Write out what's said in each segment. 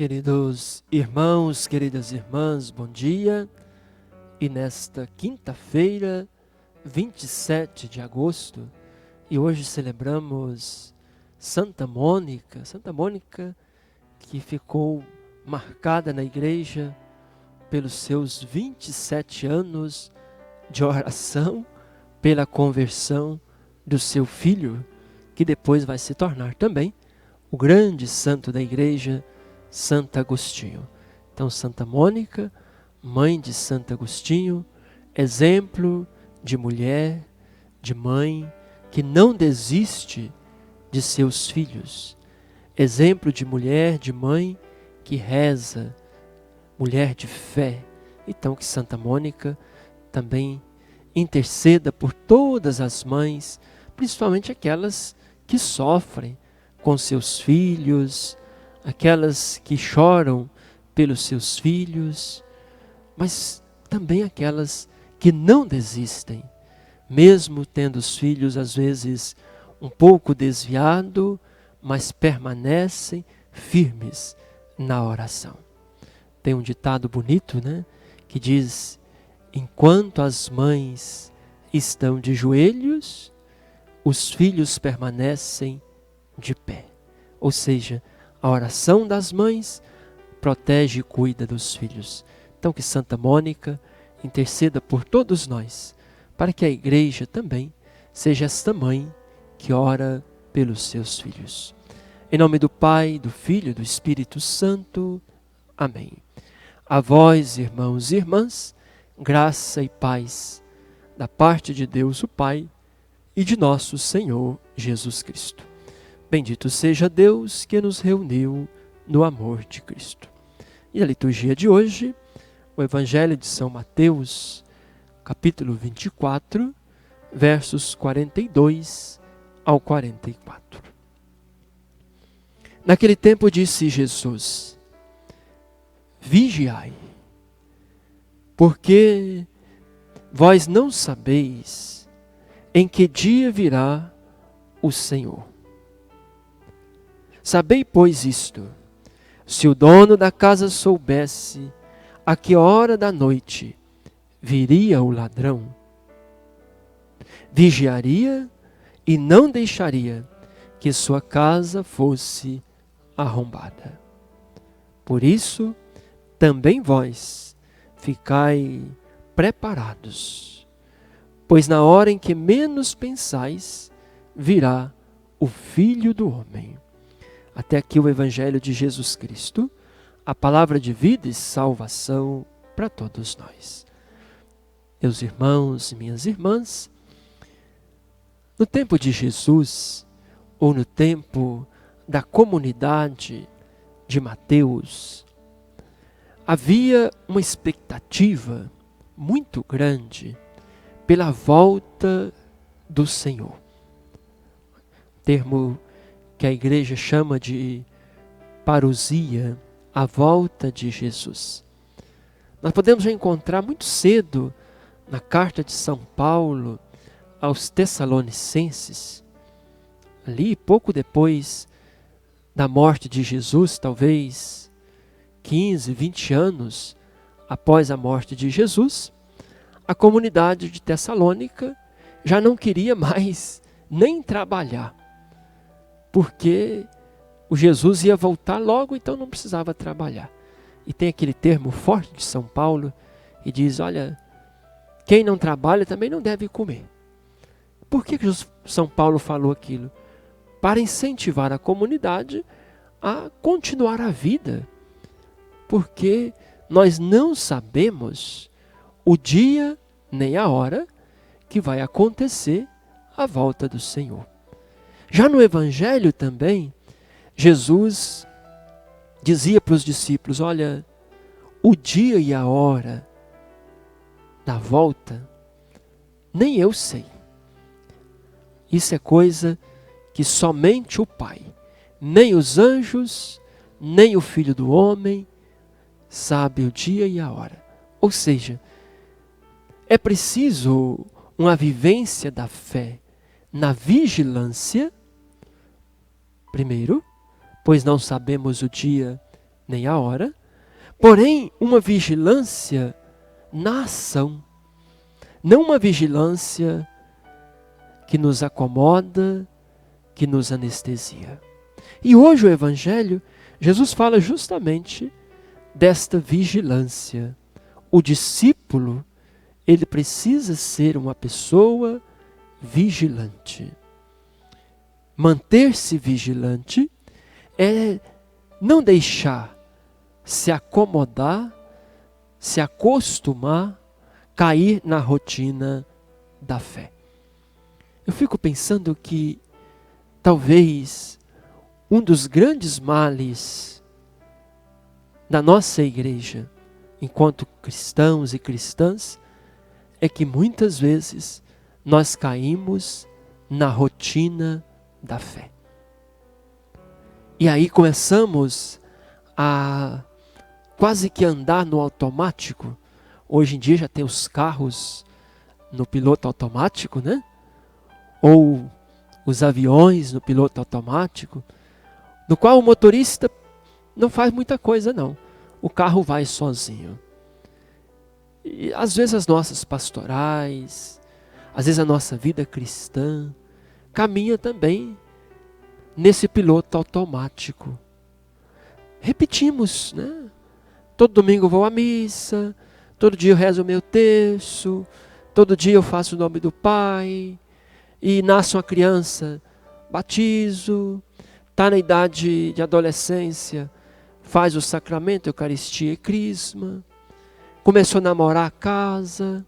Queridos irmãos, queridas irmãs, bom dia. E nesta quinta-feira, 27 de agosto, e hoje celebramos Santa Mônica. Santa Mônica que ficou marcada na igreja pelos seus 27 anos de oração pela conversão do seu filho, que depois vai se tornar também o grande santo da igreja, Santo Agostinho. Então, Santa Mônica, mãe de Santo Agostinho, exemplo de mulher, de mãe, que não desiste de seus filhos. Exemplo de mulher, de mãe, que reza, mulher de fé. Então, que Santa Mônica também interceda por todas as mães, principalmente aquelas que sofrem com seus filhos, aquelas que choram pelos seus filhos, mas também aquelas que não desistem, mesmo tendo os filhos às vezes um pouco desviado, mas permanecem firmes na oração. Tem um ditado bonito, né, que diz: enquanto as mães estão de joelhos, os filhos permanecem de pé. Ou seja, a oração das mães protege e cuida dos filhos. Então, que Santa Mônica interceda por todos nós, para que a igreja também seja esta mãe que ora pelos seus filhos. Em nome do Pai, do Filho e do Espírito Santo. Amém. A vós, irmãos e irmãs, graça e paz da parte de Deus o Pai e de nosso Senhor Jesus Cristo. Bendito seja Deus que nos reuniu no amor de Cristo. E a liturgia de hoje, o Evangelho de São Mateus, capítulo 24, versos 42 ao 44. Naquele tempo disse Jesus: vigiai, porque vós não sabeis em que dia virá o Senhor. Sabei, pois, isto: se o dono da casa soubesse a que hora da noite viria o ladrão, vigiaria e não deixaria que sua casa fosse arrombada. Por isso, também vós ficai preparados, pois na hora em que menos pensais, virá o Filho do Homem. Até aqui o Evangelho de Jesus Cristo, a palavra de vida e salvação para todos nós. Meus irmãos e minhas irmãs, no tempo de Jesus, ou no tempo da comunidade de Mateus, havia uma expectativa muito grande pela volta do Senhor. Termo que a igreja chama de parousia, a volta de Jesus. Nós podemos já encontrar muito cedo na carta de São Paulo aos Tessalonicenses, ali pouco depois da morte de Jesus, talvez 15, 20 anos após a morte de Jesus, a comunidade de Tessalônica já não queria mais nem trabalhar, porque o Jesus ia voltar logo, então não precisava trabalhar. E tem aquele termo forte de São Paulo, e diz: olha, quem não trabalha também não deve comer. Por que São Paulo falou aquilo? Para incentivar a comunidade a continuar a vida, porque nós não sabemos o dia nem a hora que vai acontecer a volta do Senhor. Já no Evangelho também, Jesus dizia para os discípulos: olha, o dia e a hora da volta, nem eu sei. Isso é coisa que somente o Pai, nem os anjos, nem o Filho do Homem, sabe o dia e a hora. Ou seja, é preciso uma vivência da fé na vigilância, primeiro, pois não sabemos o dia nem a hora, porém uma vigilância na ação, não uma vigilância que nos acomoda, que nos anestesia. E hoje o Evangelho, Jesus fala justamente desta vigilância. O discípulo, ele precisa ser uma pessoa vigilante. Manter-se vigilante é não deixar se acomodar, se acostumar, cair na rotina da fé. Eu fico pensando que talvez um dos grandes males da nossa igreja, enquanto cristãos e cristãs, é que muitas vezes nós caímos na rotina da fé. E aí começamos a quase que andar no automático. Hoje em dia já tem os carros no piloto automático, né? Ou os aviões no piloto automático, no qual o motorista não faz muita coisa não. O carro vai sozinho. E às vezes as nossas pastorais, às vezes a nossa vida cristã, caminha também nesse piloto automático. Repetimos, né? Todo domingo eu vou à missa, todo dia eu rezo o meu terço, todo dia eu faço o nome do Pai, e nasce uma criança, batizo, está na idade de adolescência, faz o sacramento, Eucaristia e Crisma, começou a namorar a casa,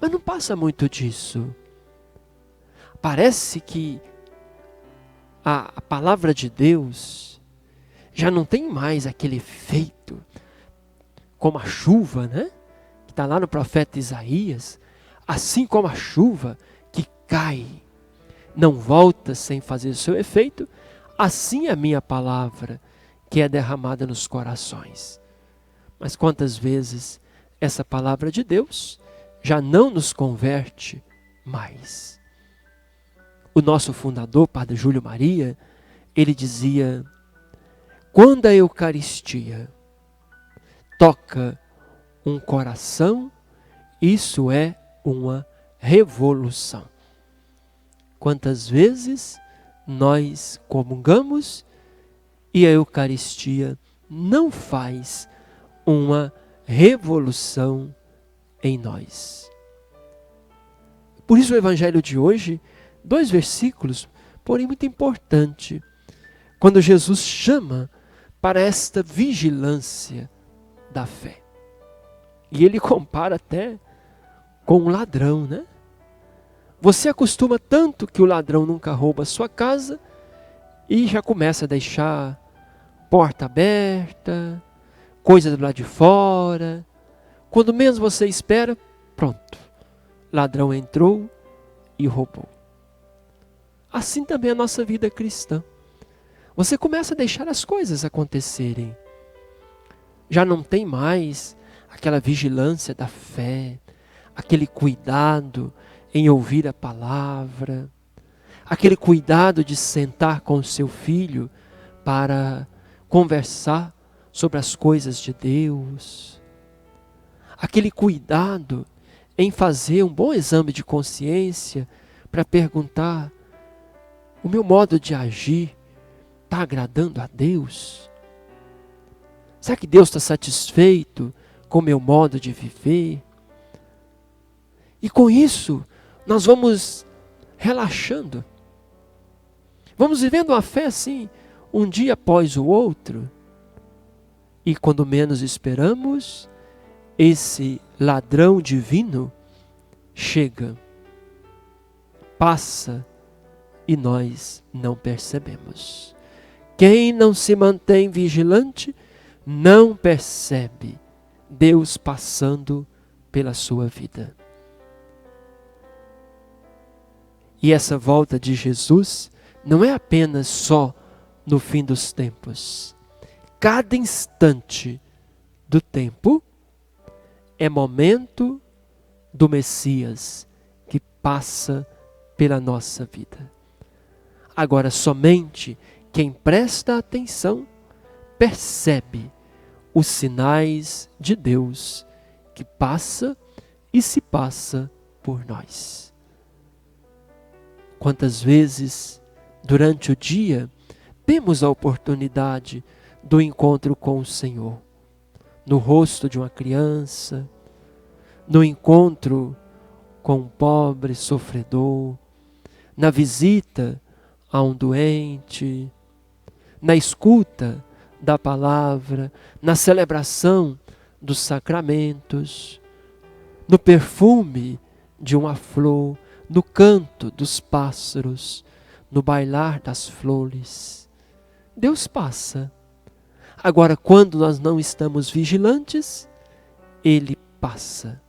mas não passa muito disso. Parece que a palavra de Deus já não tem mais aquele efeito, como a chuva, né? Que está lá no profeta Isaías, assim como a chuva que cai, não volta sem fazer seu efeito, assim a minha palavra que é derramada nos corações. Mas quantas vezes essa palavra de Deus já não nos converte mais? O nosso fundador, Padre Júlio Maria, ele dizia: quando a Eucaristia toca um coração, isso é uma revolução. Quantas vezes nós comungamos e a Eucaristia não faz uma revolução em nós. Por isso o Evangelho de hoje, 2 versículos, porém muito importante, quando Jesus chama para esta vigilância da fé. E ele compara até com um ladrão, né? Você acostuma tanto que o ladrão nunca rouba a sua casa e já começa a deixar porta aberta, coisa do lado de fora. Quando menos você espera, pronto, ladrão entrou e roubou. Assim também é a nossa vida cristã. Você começa a deixar as coisas acontecerem. Já não tem mais aquela vigilância da fé, aquele cuidado em ouvir a palavra, aquele cuidado de sentar com o seu filho para conversar sobre as coisas de Deus, aquele cuidado em fazer um bom exame de consciência para perguntar: o meu modo de agir está agradando a Deus? Será que Deus está satisfeito com o meu modo de viver? E com isso, nós vamos relaxando. Vamos vivendo uma fé assim, um dia após o outro. E quando menos esperamos, esse ladrão divino chega, passa e nós não percebemos. Quem não se mantém vigilante não percebe Deus passando pela sua vida. E essa volta de Jesus não é apenas só no fim dos tempos. Cada instante do tempo é momento do Messias que passa pela nossa vida. Agora, somente quem presta atenção percebe os sinais de Deus que passa e se passa por nós. Quantas vezes durante o dia temos a oportunidade do encontro com o Senhor, no rosto de uma criança, no encontro com um pobre sofredor, na visita a um doente, na escuta da palavra, na celebração dos sacramentos, no perfume de uma flor, no canto dos pássaros, no bailar das flores. Deus passa. Agora, quando nós não estamos vigilantes, Ele passa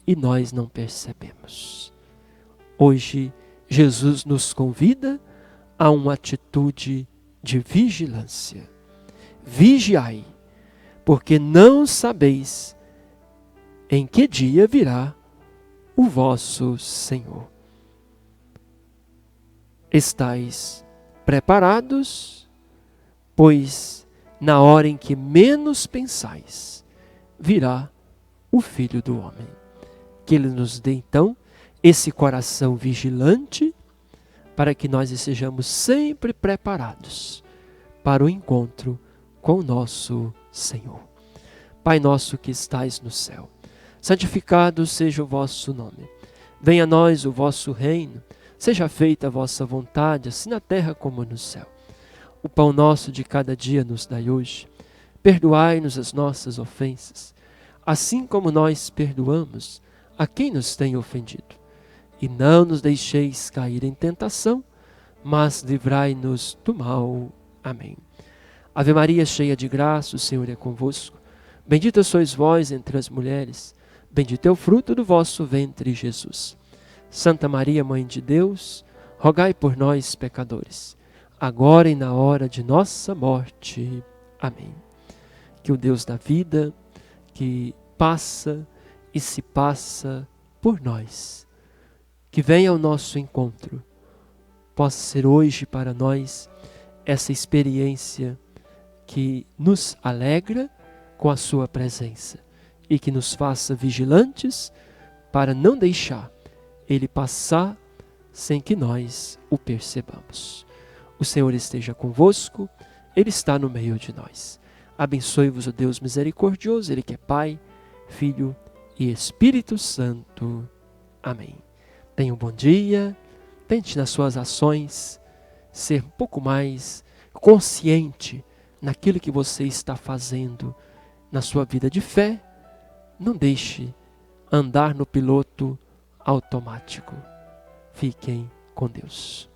e nós não percebemos. Hoje, Jesus nos convida a uma atitude de vigilância. Vigiai, porque não sabeis em que dia virá o vosso Senhor. Estais preparados, pois na hora em que menos pensais, virá o Filho do Homem. Que Ele nos dê então esse coração vigilante, para que nós estejamos sempre preparados para o encontro com o nosso Senhor. Pai nosso que estais no céu, santificado seja o vosso nome. Venha a nós o vosso reino, seja feita a vossa vontade, assim na terra como no céu. O pão nosso de cada dia nos dai hoje. Perdoai-nos as nossas ofensas, assim como nós perdoamos a quem nos tem ofendido. E não nos deixeis cair em tentação, mas livrai-nos do mal. Amém. Ave Maria, cheia de graça, o Senhor é convosco. Bendita sois vós entre as mulheres, bendito é o fruto do vosso ventre, Jesus. Santa Maria, Mãe de Deus, rogai por nós, pecadores, agora e na hora de nossa morte. Amém. Que o Deus da vida, que passa e se passa por nós, que venha ao nosso encontro, possa ser hoje para nós essa experiência que nos alegra com a sua presença e que nos faça vigilantes para não deixar Ele passar sem que nós o percebamos. O Senhor esteja convosco, Ele está no meio de nós. Abençoe-vos o Deus misericordioso, Ele que é Pai, Filho e Espírito Santo. Amém. Tenha um bom dia, tente nas suas ações ser um pouco mais consciente naquilo que você está fazendo na sua vida de fé. Não deixe andar no piloto automático. Fiquem com Deus.